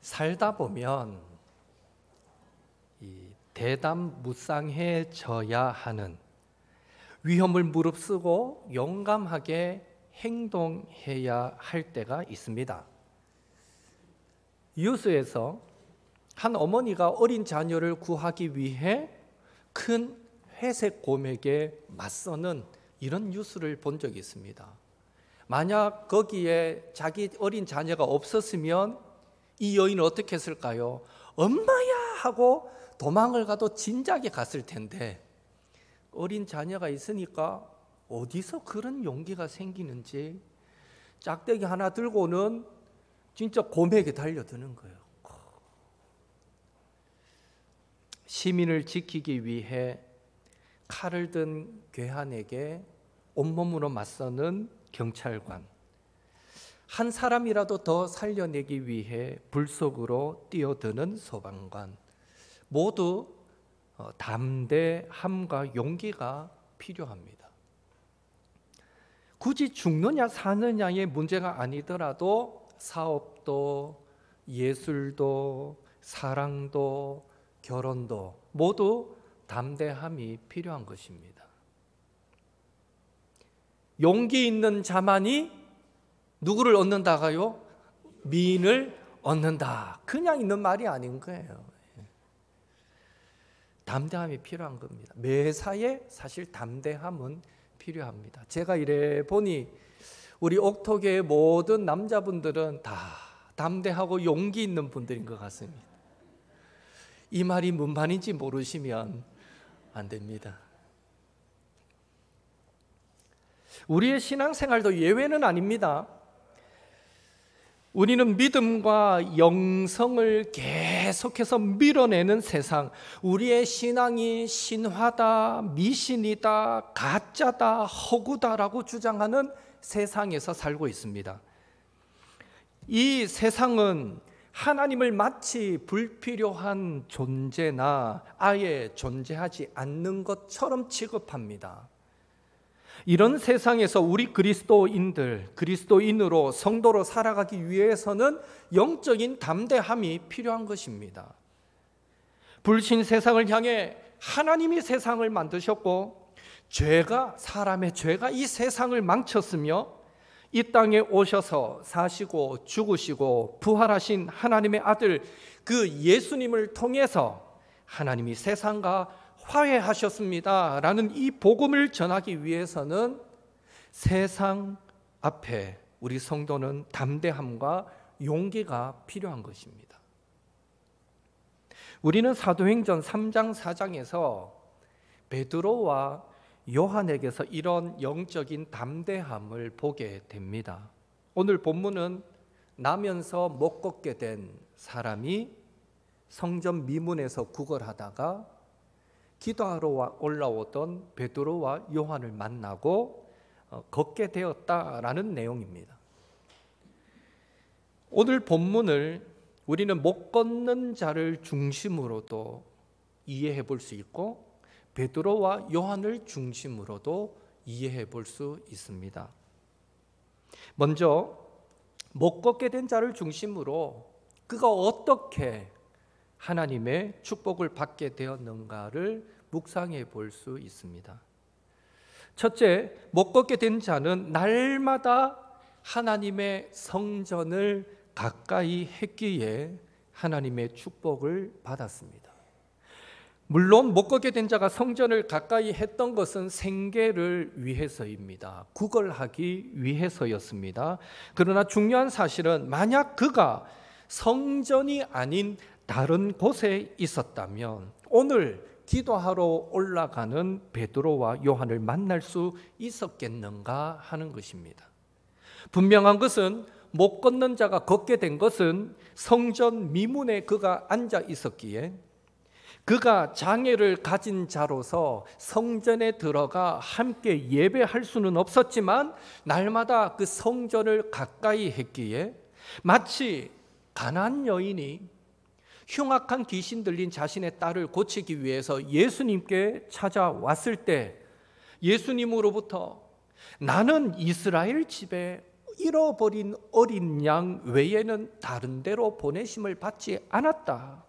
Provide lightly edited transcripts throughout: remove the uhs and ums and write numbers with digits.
살다 보면 대담무쌍해져야 하는, 위험을 무릅쓰고 용감하게 행동해야 할 때가 있습니다. 이웃에서 한 어머니가 어린 자녀를 구하기 위해 큰 회색 곰에게 맞서는 이런 뉴스를 본 적이 있습니다. 만약 거기에 자기 어린 자녀가 없었으면 이 여인은 어떻게 했을까요? 엄마야 하고 도망을 가도 진작에 갔을 텐데, 어린 자녀가 있으니까 어디서 그런 용기가 생기는지 짝대기 하나 들고는 진짜 곰에게 달려드는 거예요. 시민을 지키기 위해 칼을 든 괴한에게 온몸으로 맞서는 경찰관, 한 사람이라도 더 살려내기 위해 불 속으로 뛰어드는 소방관, 모두 담대함과 용기가 필요합니다. 굳이 죽느냐 사느냐의 문제가 아니더라도 사업도, 예술도, 사랑도, 결혼도 모두 담대함이 필요한 것입니다. 용기 있는 자만이 누구를 얻는다가요? 미인을 얻는다. 그냥 있는 말이 아닌 거예요. 담대함이 필요한 겁니다. 매사에 사실 담대함은 필요합니다. 제가 이래 보니 우리 옥토교의 모든 남자분들은 다 담대하고 용기 있는 분들인 것 같습니다. 이 말이 뭔 말인지 모르시면 안 됩니다. 우리의 신앙생활도 예외는 아닙니다. 우리는 믿음과 영성을 계속해서 밀어내는 세상, 우리의 신앙이 신화다, 미신이다, 가짜다, 허구다라고 주장하는 세상에서 살고 있습니다. 이 세상은 하나님을 마치 불필요한 존재나 아예 존재하지 않는 것처럼 취급합니다. 이런 세상에서 우리 그리스도인으로 성도로 살아가기 위해서는 영적인 담대함이 필요한 것입니다. 불신 세상을 향해 하나님이 세상을 만드셨고 사람의 죄가 이 세상을 망쳤으며 이 땅에 오셔서 사시고 죽으시고 부활하신 하나님의 아들 그 예수님을 통해서 하나님이 세상과 화해하셨습니다 라는 이 복음을 전하기 위해서는 세상 앞에 우리 성도는 담대함과 용기가 필요한 것입니다. 우리는 사도행전 3장 4장에서 베드로와 요한에게서 이런 영적인 담대함을 보게 됩니다. 오늘 본문은 나면서 못 걷게 된 사람이 성전 미문에서 구걸하다가 기도하러 올라오던 베드로와 요한을 만나고 걷게 되었다라는 내용입니다. 오늘 본문을 우리는 못 걷는 자를 중심으로도 이해해 볼 수 있고 베드로와 요한을 중심으로도 이해해 볼 수 있습니다. 먼저 못 걷게 된 자를 중심으로 그가 어떻게 하나님의 축복을 받게 되었는가를 묵상해 볼 수 있습니다. 첫째, 못 걷게 된 자는 날마다 하나님의 성전을 가까이 했기에 하나님의 축복을 받았습니다. 물론 못 걷게 된 자가 성전을 가까이 했던 것은 생계를 위해서입니다. 구걸하기 위해서였습니다. 그러나 중요한 사실은 만약 그가 성전이 아닌 다른 곳에 있었다면 오늘 기도하러 올라가는 베드로와 요한을 만날 수 있었겠는가 하는 것입니다. 분명한 것은 못 걷는 자가 걷게 된 것은 성전 미문에 그가 앉아 있었기에 그가 장애를 가진 자로서 성전에 들어가 함께 예배할 수는 없었지만 날마다 그 성전을 가까이 했기에 마치 가나안 여인이 흉악한 귀신 들린 자신의 딸을 고치기 위해서 예수님께 찾아왔을 때 예수님으로부터 나는 이스라엘 집에 잃어버린 어린 양 외에는 다른 데로 보내심을 받지 않았다.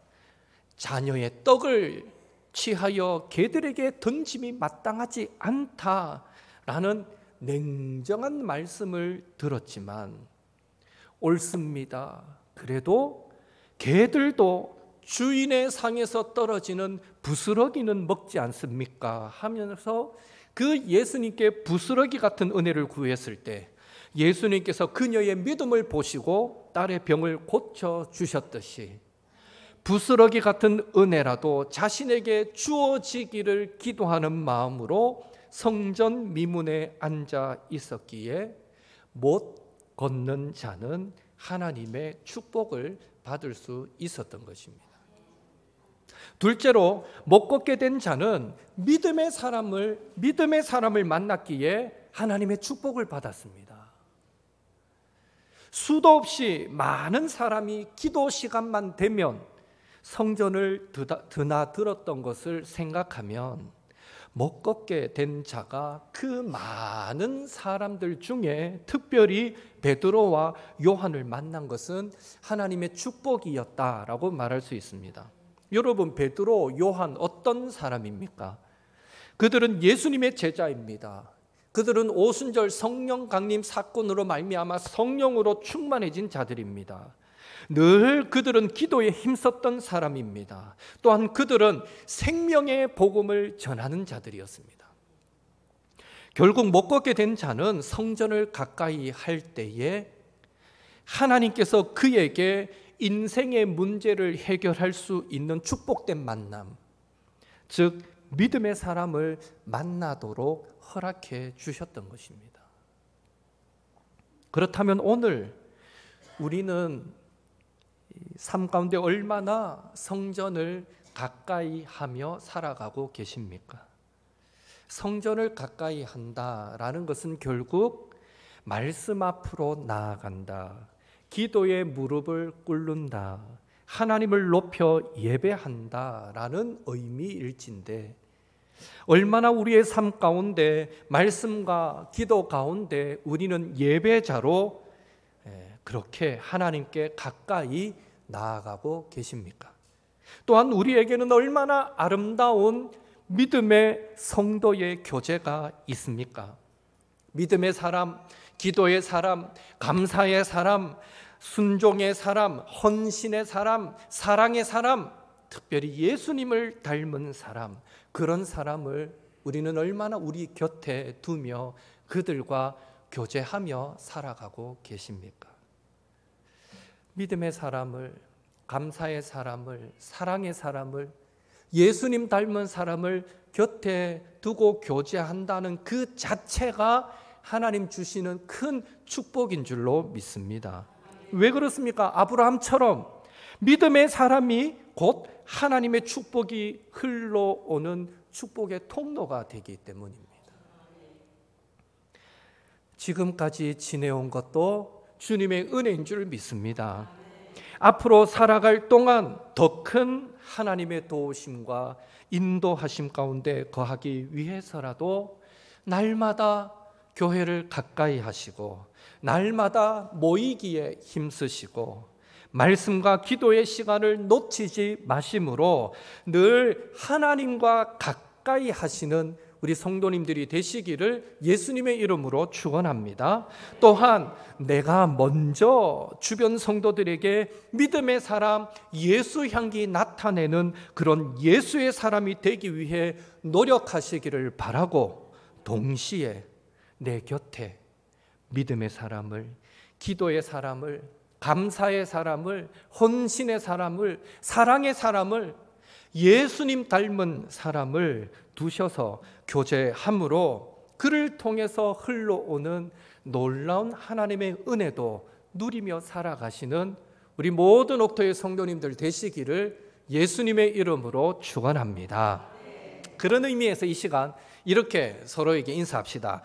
자녀의 떡을 취하여 개들에게 던짐이 마땅하지 않다라는 냉정한 말씀을 들었지만 옳습니다. 그래도 개들도 주인의 상에서 떨어지는 부스러기는 먹지 않습니까? 하면서 그 예수님께 부스러기 같은 은혜를 구했을 때 예수님께서 그녀의 믿음을 보시고 딸의 병을 고쳐주셨듯이 부스러기 같은 은혜라도 자신에게 주어지기를 기도하는 마음으로 성전 미문에 앉아 있었기에 못 걷는 자는 하나님의 축복을 받을 수 있었던 것입니다. 둘째로 못 걷게 된 자는 믿음의 사람을 만났기에 하나님의 축복을 받았습니다. 수도 없이 많은 사람이 기도 시간만 되면 성전을 드나들었던 것을 생각하면 못 걷게 된 자가 그 많은 사람들 중에 특별히 베드로와 요한을 만난 것은 하나님의 축복이었다라고 말할 수 있습니다. 여러분, 베드로, 요한 어떤 사람입니까? 그들은 예수님의 제자입니다. 그들은 오순절 성령 강림 사건으로 말미암아 성령으로 충만해진 자들입니다. 늘 그들은 기도에 힘썼던 사람입니다. 또한 그들은 생명의 복음을 전하는 자들이었습니다. 결국 못 걷게 된 자는 성전을 가까이 할 때에 하나님께서 그에게 인생의 문제를 해결할 수 있는 축복된 만남, 즉 믿음의 사람을 만나도록 허락해 주셨던 것입니다. 그렇다면 오늘 우리는 삶 가운데 얼마나 성전을 가까이 하며 살아가고 계십니까? 성전을 가까이 한다라는 것은 결국 말씀 앞으로 나아간다, 기도의 무릎을 꿇는다, 하나님을 높여 예배한다라는 의미일진데 얼마나 우리의 삶 가운데 말씀과 기도 가운데 우리는 예배자로 그렇게 하나님께 가까이 나아가고 계십니까? 또한 우리에게는 얼마나 아름다운 믿음의 성도의 교제가 있습니까? 믿음의 사람, 기도의 사람, 감사의 사람, 순종의 사람, 헌신의 사람, 사랑의 사람, 특별히 예수님을 닮은 사람, 그런 사람을 우리는 얼마나 우리 곁에 두며 그들과 교제하며 살아가고 계십니까? 믿음의 사람을, 감사의 사람을, 사랑의 사람을, 예수님 닮은 사람을 곁에 두고 교제한다는 그 자체가 하나님 주시는 큰 축복인 줄로 믿습니다. 왜 그렇습니까? 아브라함처럼 믿음의 사람이 곧 하나님의 축복이 흘러오는 축복의 통로가 되기 때문입니다. 지금까지 지내온 것도 주님의 은혜인 줄 믿습니다. 앞으로 살아갈 동안 더 큰 하나님의 도우심과 인도하심 가운데 거하기 위해서라도 날마다 교회를 가까이 하시고 날마다 모이기에 힘쓰시고 말씀과 기도의 시간을 놓치지 마심으로 늘 하나님과 가까이 하시는 우리 성도님들이 되시기를 예수님의 이름으로 축원합니다. 또한 내가 먼저 주변 성도들에게 믿음의 사람, 예수 향기 나타내는 그런 예수의 사람이 되기 위해 노력하시기를 바라고 동시에 내 곁에 믿음의 사람을, 기도의 사람을, 감사의 사람을, 헌신의 사람을, 사랑의 사람을, 예수님 닮은 사람을 두셔서 교제함으로 그를 통해서 흘러오는 놀라운 하나님의 은혜도 누리며 살아가시는 우리 모든 옥토의 성도님들 되시기를 예수님의 이름으로 축원합니다. 그런 의미에서 이 시간 이렇게 서로에게 인사합시다.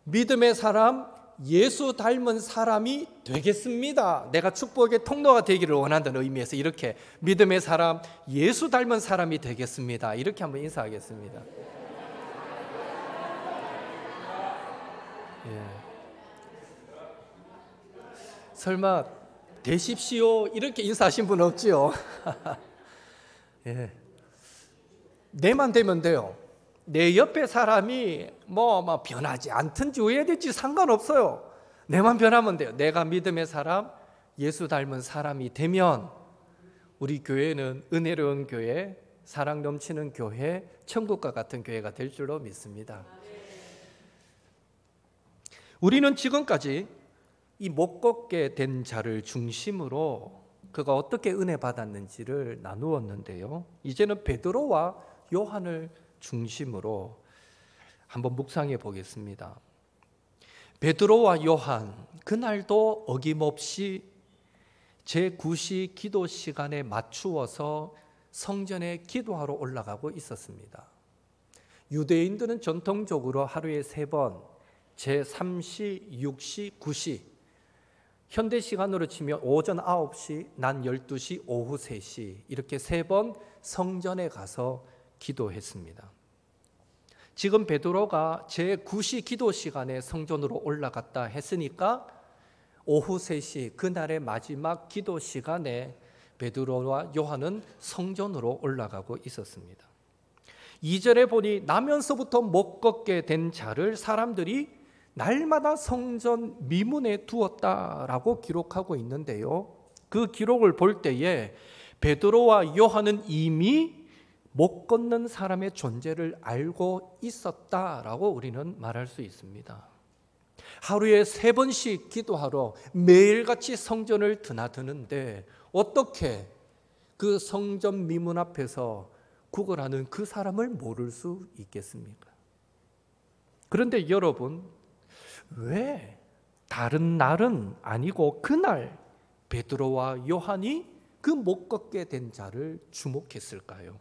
믿음의 사람, 예수 닮은 사람이 되겠습니다. 내가 축복의 통로가 되기를 원한다는 의미에서 이렇게 믿음의 사람, 예수 닮은 사람이 되겠습니다. 이렇게 한번 인사하겠습니다. 예. 설마 되십시오 이렇게 인사하신 분 없지요? 예. 내만 되면 돼요. 내 옆에 사람이 뭐 변하지 않든지 왜든지 상관없어요. 내만 변하면 돼요. 내가 믿음의 사람, 예수 닮은 사람이 되면 우리 교회는 은혜로운 교회, 사랑 넘치는 교회, 천국과 같은 교회가 될 줄로 믿습니다. 우리는 지금까지 이 못 걷게 된 자를 중심으로 그가 어떻게 은혜 받았는지를 나누었는데요. 이제는 베드로와 요한을 중심으로 한번 묵상해 보겠습니다. 베드로와 요한, 그날도 어김없이 제9시 기도 시간에 맞추어서 성전에 기도하러 올라가고 있었습니다. 유대인들은 전통적으로 하루에 3번, 제3시, 6시, 9시, 현대 시간으로 치면 오전 9시, 낮 12시, 오후 3시 이렇게 3번 성전에 가서 기도했습니다. 지금 베드로가 제9시 기도 시간에 성전으로 올라갔다 했으니까 오후 3시 그날의 마지막 기도 시간에 베드로와 요한은 성전으로 올라가고 있었습니다. 2절에 보니 나면서부터 못 걷게 된 자를 사람들이 날마다 성전 미문에 두었다라고 기록하고 있는데요. 그 기록을 볼 때에 베드로와 요한은 이미 못 걷는 사람의 존재를 알고 있었다라고 우리는 말할 수 있습니다. 하루에 3번씩 기도하러 매일같이 성전을 드나드는데 어떻게 그 성전 미문 앞에서 구걸하는 그 사람을 모를 수 있겠습니까? 그런데 여러분, 왜 다른 날은 아니고 그날 베드로와 요한이 그 못 걷게 된 자를 주목했을까요?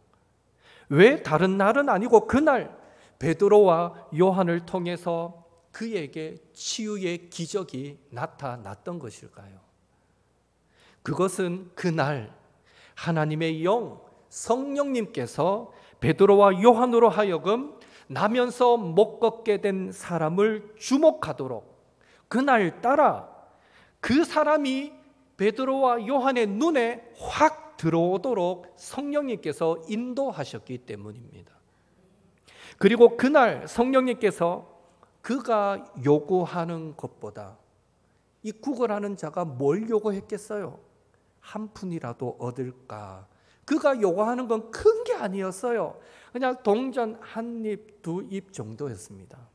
왜 다른 날은 아니고 그날 베드로와 요한을 통해서 그에게 치유의 기적이 나타났던 것일까요? 그것은 그날 하나님의 영 성령님께서 베드로와 요한으로 하여금 나면서 못 걷게 된 사람을 주목하도록 그날따라 그 사람이 베드로와 요한의 눈에 확 들어오도록 성령님께서 인도하셨기 때문입니다. 그리고 그날 성령님께서 그가 요구하는 것보다 이 구걸하는 자가 뭘 요구했겠어요? 한 푼이라도 얻을까? 그가 요구하는 건 큰 게 아니었어요. 그냥 동전 한 입, 2입 정도였습니다.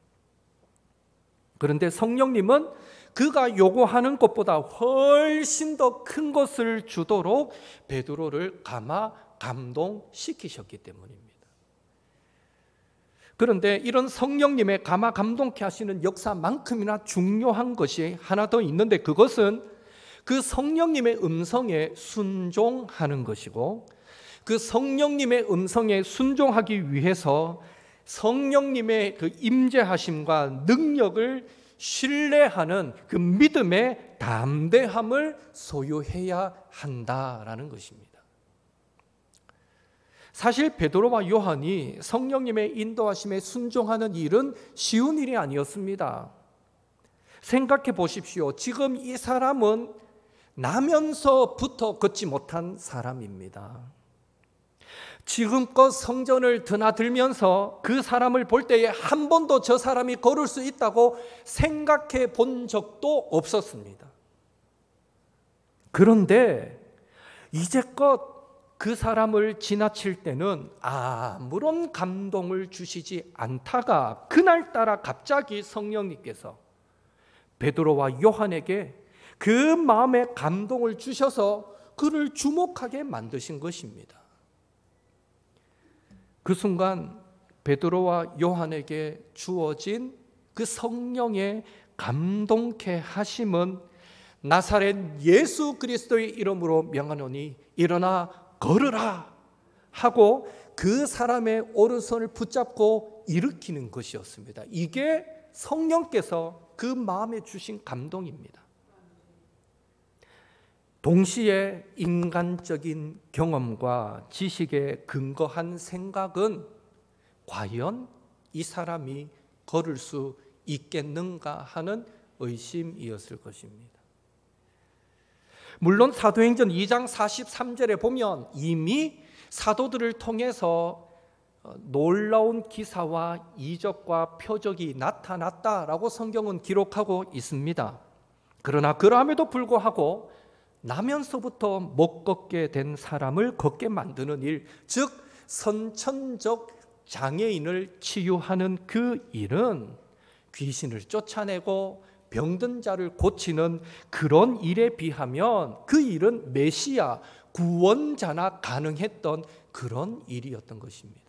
그런데 성령님은 그가 요구하는 것보다 훨씬 더 큰 것을 주도록 베드로를 감동시키셨기 때문입니다. 그런데 이런 성령님의 감동케 하시는 역사만큼이나 중요한 것이 하나 더 있는데 그것은 그 성령님의 음성에 순종하는 것이고 그 성령님의 음성에 순종하기 위해서 성령님의 그 임재하심과 능력을 신뢰하는 그 믿음의 담대함을 소유해야 한다라는 것입니다. 사실 베드로와 요한이 성령님의 인도하심에 순종하는 일은 쉬운 일이 아니었습니다. 생각해 보십시오. 지금 이 사람은 나면서부터 걷지 못한 사람입니다. 지금껏 성전을 드나들면서 그 사람을 볼 때에 한 번도 저 사람이 걸을 수 있다고 생각해 본 적도 없었습니다. 그런데 이제껏 그 사람을 지나칠 때는 아무런 감동을 주시지 않다가 그날따라 갑자기 성령님께서 베드로와 요한에게 그 마음에 감동을 주셔서 그를 주목하게 만드신 것입니다. 그 순간 베드로와 요한에게 주어진 그 성령의 감동케 하심은 나사렛 예수 그리스도의 이름으로 명하노니 일어나 걸으라 하고 그 사람의 오른손을 붙잡고 일으키는 것이었습니다. 이게 성령께서 그 마음에 주신 감동입니다. 동시에 인간적인 경험과 지식에 근거한 생각은 과연 이 사람이 걸을 수 있겠는가 하는 의심이었을 것입니다. 물론 사도행전 2장 43절에 보면 이미 사도들을 통해서 놀라운 기사와 이적과 표적이 나타났다라고 성경은 기록하고 있습니다. 그러나 그럼에도 불구하고 나면서부터 못 걷게 된 사람을 걷게 만드는 일, 즉 선천적 장애인을 치유하는 그 일은 귀신을 쫓아내고 병든 자를 고치는 그런 일에 비하면 그 일은 메시아, 구원자나 가능했던 그런 일이었던 것입니다.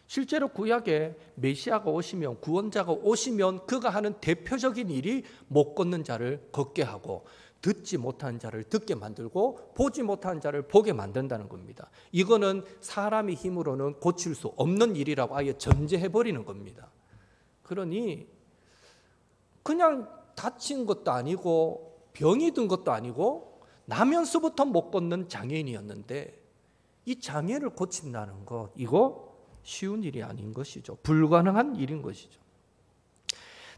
실제로 구약에 메시아가 오시면, 구원자가 오시면 그가 하는 대표적인 일이 못 걷는 자를 걷게 하고 듣지 못한 자를 듣게 만들고 보지 못한 자를 보게 만든다는 겁니다. 이거는 사람의 힘으로는 고칠 수 없는 일이라고 아예 전제해버리는 겁니다. 그러니 그냥 다친 것도 아니고 병이 든 것도 아니고 나면서부터 못 걷는 장애인이었는데 이 장애를 고친다는 것, 이거 쉬운 일이 아닌 것이죠. 불가능한 일인 것이죠.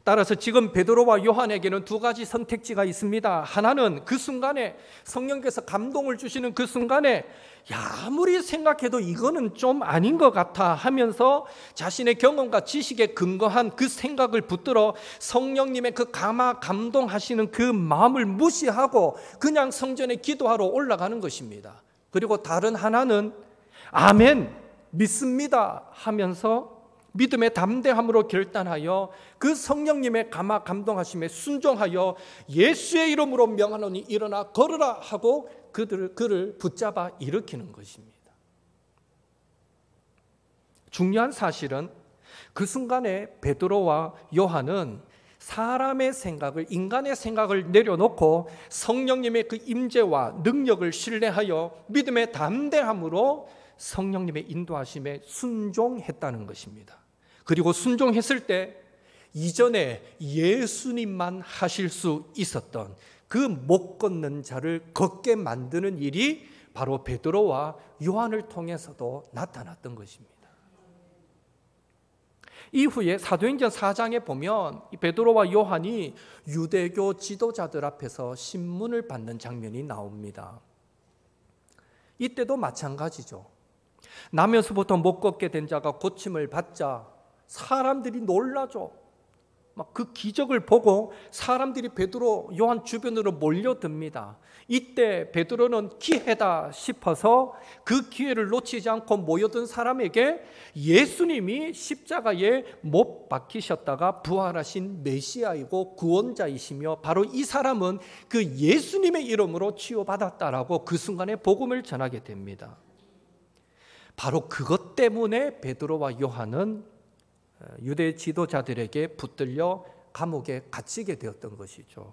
따라서 지금 베드로와 요한에게는 두 가지 선택지가 있습니다. 하나는 그 순간에 성령께서 감동을 주시는 그 순간에 아무리 생각해도 이거는 좀 아닌 것 같아 하면서 자신의 경험과 지식에 근거한 그 생각을 붙들어 성령님의 그 감동하시는 그 마음을 무시하고 그냥 성전에 기도하러 올라가는 것입니다. 그리고 다른 하나는 아멘, 믿습니다 하면서 믿음의 담대함으로 결단하여 그 성령님의 감동하심에 순종하여 예수의 이름으로 명하노니 일어나 걸으라 하고 그를 붙잡아 일으키는 것입니다. 중요한 사실은 그 순간에 베드로와 요한은 사람의 생각을, 인간의 생각을 내려놓고 성령님의 그 임재와 능력을 신뢰하여 믿음의 담대함으로 성령님의 인도하심에 순종했다는 것입니다. 그리고 순종했을 때 이전에 예수님만 하실 수 있었던 그 못 걷는 자를 걷게 만드는 일이 바로 베드로와 요한을 통해서도 나타났던 것입니다. 이후에 사도행전 4장에 보면 베드로와 요한이 유대교 지도자들 앞에서 신문을 받는 장면이 나옵니다. 이때도 마찬가지죠. 나면서부터 못 걷게 된 자가 고침을 받자 사람들이 놀라죠. 막 그 기적을 보고 사람들이 베드로, 요한 주변으로 몰려듭니다. 이때 베드로는 기회다 싶어서 그 기회를 놓치지 않고 모여든 사람에게 예수님이 십자가에 못 박히셨다가 부활하신 메시아이고 구원자이시며 바로 이 사람은 그 예수님의 이름으로 치유받았다라고 그 순간에 복음을 전하게 됩니다. 바로 그것 때문에 베드로와 요한은 유대 지도자들에게 붙들려 감옥에 갇히게 되었던 것이죠.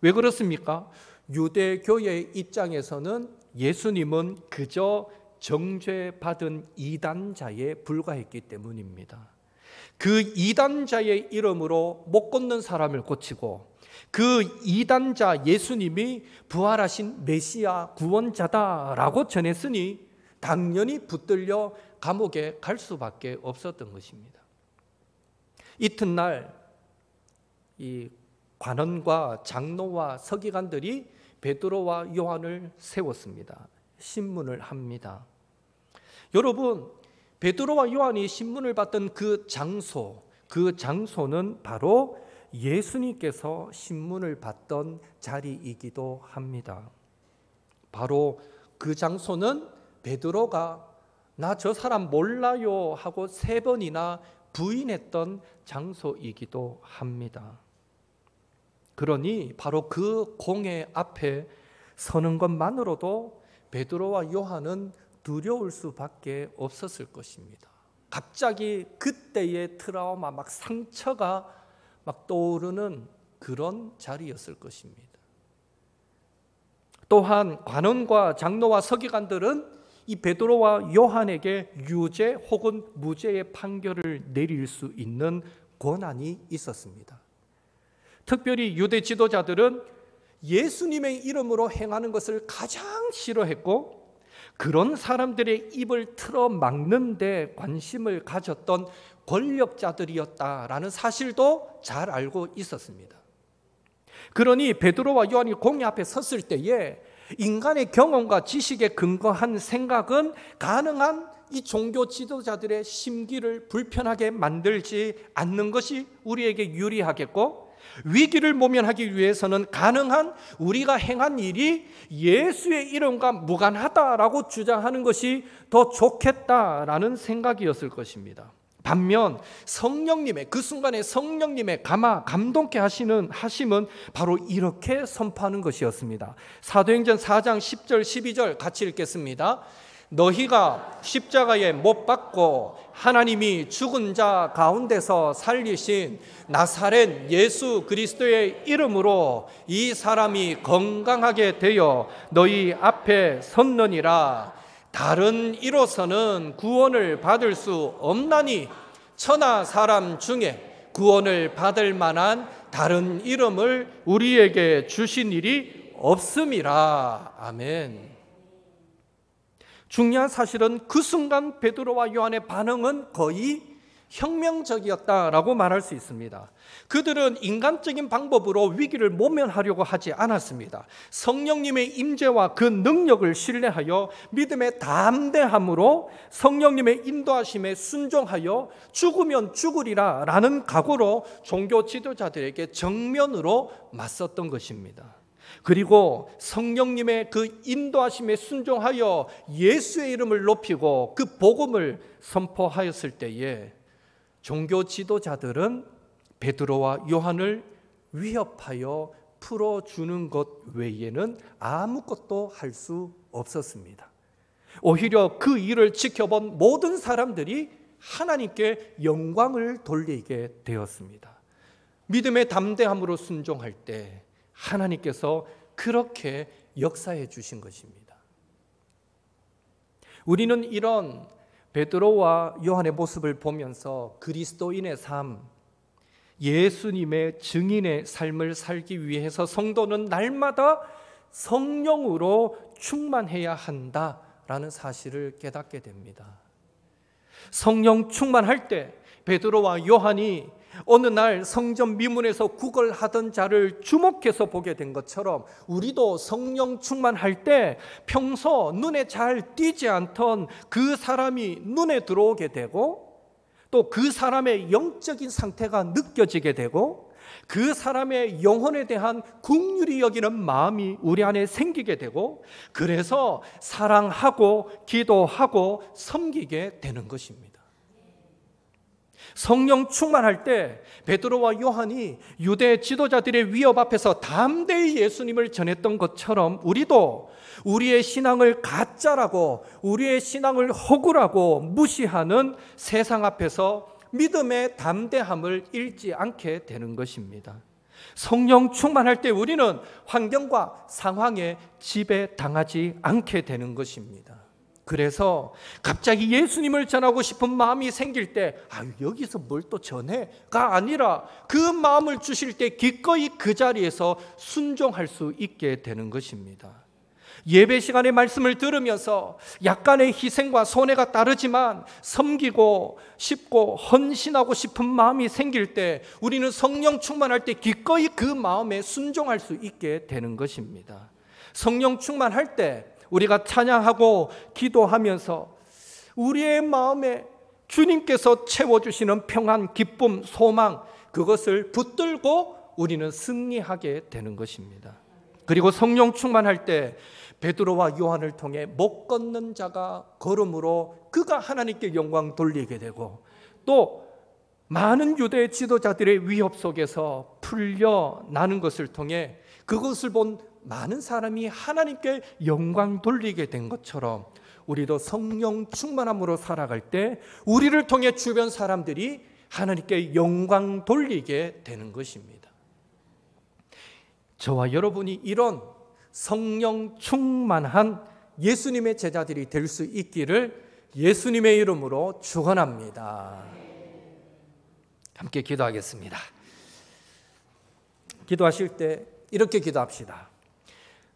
왜 그렇습니까? 유대교의 입장에서는 예수님은 그저 정죄받은 이단자에 불과했기 때문입니다. 그 이단자의 이름으로 못 걷는 사람을 고치고 그 이단자 예수님이 부활하신 메시아 구원자다라고 전했으니 당연히 붙들려 감옥에 갈 수밖에 없었던 것입니다. 이튿날 이 관원과 장로와 서기관들이 베드로와 요한을 세웠습니다. 신문을 합니다. 여러분, 베드로와 요한이 신문을 받던 그 장소는 바로 예수님께서 신문을 받던 자리이기도 합니다. 바로 그 장소는 베드로가 나 저 사람 몰라요 하고 3번이나 부인했던 장소이기도 합니다. 그러니 바로 그 공회 앞에 서는 것만으로도 베드로와 요한은 두려울 수밖에 없었을 것입니다. 갑자기 그때의 트라우마, 막 상처가 막 떠오르는 그런 자리였을 것입니다. 또한 관원과 장로와 서기관들은 이 베드로와 요한에게 유죄 혹은 무죄의 판결을 내릴 수 있는 권한이 있었습니다. 특별히 유대 지도자들은 예수님의 이름으로 행하는 것을 가장 싫어했고 그런 사람들의 입을 틀어 막는 데 관심을 가졌던 권력자들이었다라는 사실도 잘 알고 있었습니다. 그러니 베드로와 요한이 공회 앞에 섰을 때에 인간의 경험과 지식에 근거한 생각은 가능한 이 종교 지도자들의 심기를 불편하게 만들지 않는 것이 우리에게 유리하겠고, 위기를 모면하기 위해서는 가능한 우리가 행한 일이 예수의 이름과 무관하다라고 주장하는 것이 더 좋겠다라는 생각이었을 것입니다. 반면 성령님의, 그 순간에 성령님의 감동케 하심은 바로 이렇게 선포하는 것이었습니다. 사도행전 4장 10절 12절 같이 읽겠습니다. 너희가 십자가에 못 박고 하나님이 죽은 자 가운데서 살리신 나사렛 예수 그리스도의 이름으로 이 사람이 건강하게 되어 너희 앞에 섰느니라. 다른 이로서는 구원을 받을 수 없나니 천하 사람 중에 구원을 받을 만한 다른 이름을 우리에게 주신 일이 없음이라. 아멘. 중요한 사실은 그 순간 베드로와 요한의 반응은 거의 혁명적이었다라고 말할 수 있습니다. 그들은 인간적인 방법으로 위기를 모면하려고 하지 않았습니다. 성령님의 임재와 그 능력을 신뢰하여 믿음의 담대함으로 성령님의 인도하심에 순종하여 죽으면 죽으리라 라는 각오로 종교 지도자들에게 정면으로 맞섰던 것입니다. 그리고 성령님의 그 인도하심에 순종하여 예수의 이름을 높이고 그 복음을 선포하였을 때에 종교 지도자들은 베드로와 요한을 위협하여 풀어주는 것 외에는 아무것도 할 수 없었습니다. 오히려 그 일을 지켜본 모든 사람들이 하나님께 영광을 돌리게 되었습니다. 믿음의 담대함으로 순종할 때 하나님께서 그렇게 역사해 주신 것입니다. 우리는 이런 베드로와 요한의 모습을 보면서 그리스도인의 삶, 예수님의 증인의 삶을 살기 위해서 성도는 날마다 성령으로 충만해야 한다라는 사실을 깨닫게 됩니다. 성령 충만할 때 베드로와 요한이 어느 날 성전 미문에서 구걸하던 자를 주목해서 보게 된 것처럼 우리도 성령 충만할 때 평소 눈에 잘 띄지 않던 그 사람이 눈에 들어오게 되고, 또 그 사람의 영적인 상태가 느껴지게 되고, 그 사람의 영혼에 대한 긍휼히 여기는 마음이 우리 안에 생기게 되고, 그래서 사랑하고 기도하고 섬기게 되는 것입니다. 성령 충만할 때 베드로와 요한이 유대 지도자들의 위협 앞에서 담대히 예수님을 전했던 것처럼 우리도 우리의 신앙을 가짜라고, 우리의 신앙을 허구라고 무시하는 세상 앞에서 믿음의 담대함을 잃지 않게 되는 것입니다. 성령 충만할 때 우리는 환경과 상황에 지배당하지 않게 되는 것입니다. 그래서 갑자기 예수님을 전하고 싶은 마음이 생길 때 여기서 뭘 또 전해가 아니라 그 마음을 주실 때 기꺼이 그 자리에서 순종할 수 있게 되는 것입니다. 예배 시간에 말씀을 들으면서 약간의 희생과 손해가 따르지만 섬기고 싶고 헌신하고 싶은 마음이 생길 때 우리는 성령 충만할 때 기꺼이 그 마음에 순종할 수 있게 되는 것입니다. 성령 충만할 때 우리가 찬양하고 기도하면서 우리의 마음에 주님께서 채워주시는 평안, 기쁨, 소망, 그것을 붙들고 우리는 승리하게 되는 것입니다. 그리고 성령 충만할 때 베드로와 요한을 통해 못 걷는 자가 걸음으로 그가 하나님께 영광 돌리게 되고, 또 많은 유대 지도자들의 위협 속에서 풀려나는 것을 통해 그것을 본 많은 사람이 하나님께 영광 돌리게 된 것처럼 우리도 성령 충만함으로 살아갈 때 우리를 통해 주변 사람들이 하나님께 영광 돌리게 되는 것입니다. 저와 여러분이 이런 성령 충만한 예수님의 제자들이 될 수 있기를 예수님의 이름으로 축원합니다. 함께 기도하겠습니다. 기도하실 때 이렇게 기도합시다.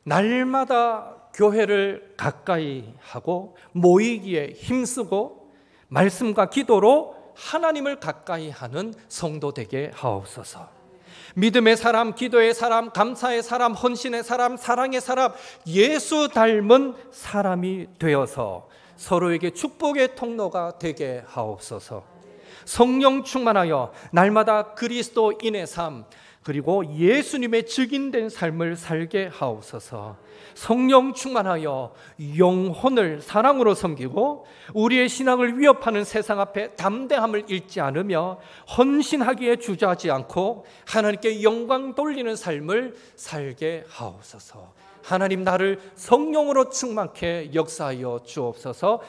날마다 교회를 가까이 하고 모이기에 힘쓰고 말씀과 기도로 하나님을 가까이 하는 성도 되게 하옵소서. 믿음의 사람, 기도의 사람, 감사의 사람, 헌신의 사람, 사랑의 사람, 예수 닮은 사람이 되어서 서로에게 축복의 통로가 되게 하옵소서. 성령 충만하여 날마다 그리스도인의 삶, 그리고 예수님의 증인된 삶을 살게 하옵소서. 성령 충만하여 영혼을 사랑으로 섬기고 우리의 신앙을 위협하는 세상 앞에 담대함을 잃지 않으며 헌신하기에 주저하지 않고 하나님께 영광 돌리는 삶을 살게 하옵소서. 하나님, 나를 성령으로 충만케 역사하여 주옵소서.